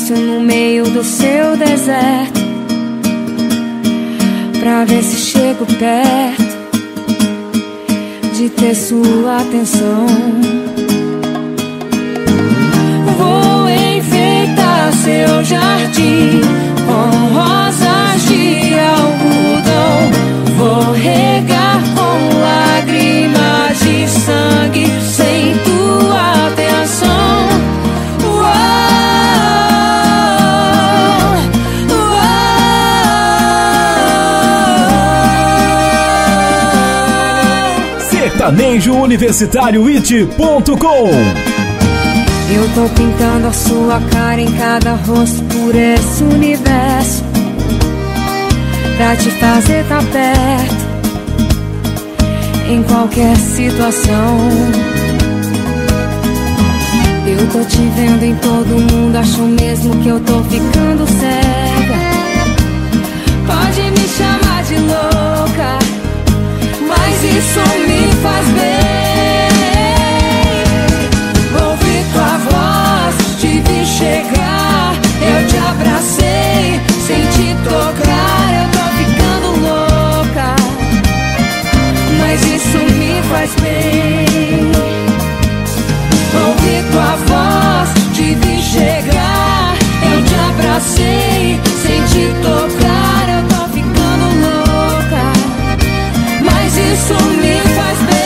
edifício no meio do seu deserto, pra ver se chego perto de ter sua atenção. Vou enfeitar seu jardim com rosas de algodão. Vou regar com lágrimas de sangue sem tua atenção. sertanejouniversitarioit.com. Eu tô pintando a sua cara em cada rosto por esse universo, pra te fazer tá perto em qualquer situação. Eu tô te vendo em todo mundo, acho mesmo que eu tô ficando cega. Pode me chamar de louca, mas isso me faz bem. Ouvi tua voz, te vi chegar, eu te abracei, sem te tocar, eu tô ficando louca, mas isso me faz bem. Ouvi tua voz, te vi chegar, eu te abracei, sem te tocar, eu tô ficando louca, mas isso me faz bem.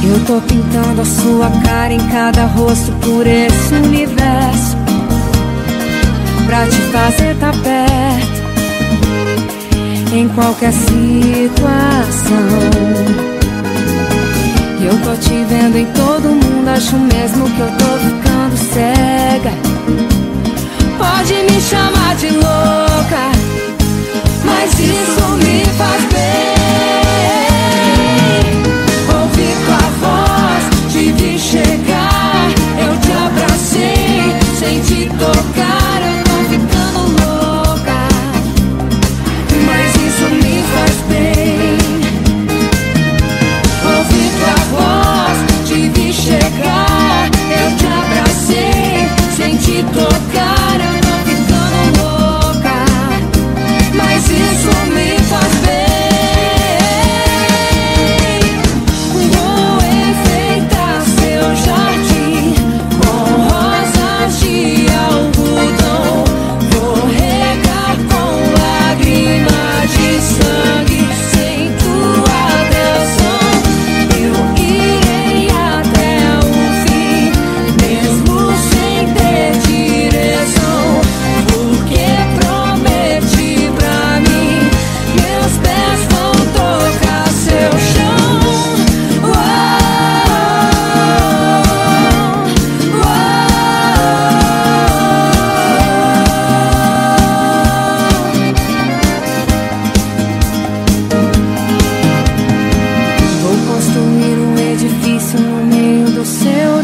Eu tô pintando a sua cara em cada rosto por esse universo, pra te fazer tá perto em qualquer situação. Eu tô te vendo em todo mundo, acho mesmo que eu tô ficando cega. Pode me chamar de louca, mas isso me faz bem. Ouvi tua voz, te vi chegar, eu te abracei, sem te tocar, eu tô ficando louca, mas isso me faz bem. Ouvi tua voz, te vi chegar, eu te abracei, sem te tocar, eu tô ficando louca, mas isso me faz bem. Vou enfeitar seu jardim com rosas de algodão. Vou regar com lágrimas de sangue sem tua atenção. Eu irei até o fim, mesmo sem ter direção, porque prometi pra mim, meus pés vão tocar seu chão. Vou construir um edifício no meio do seu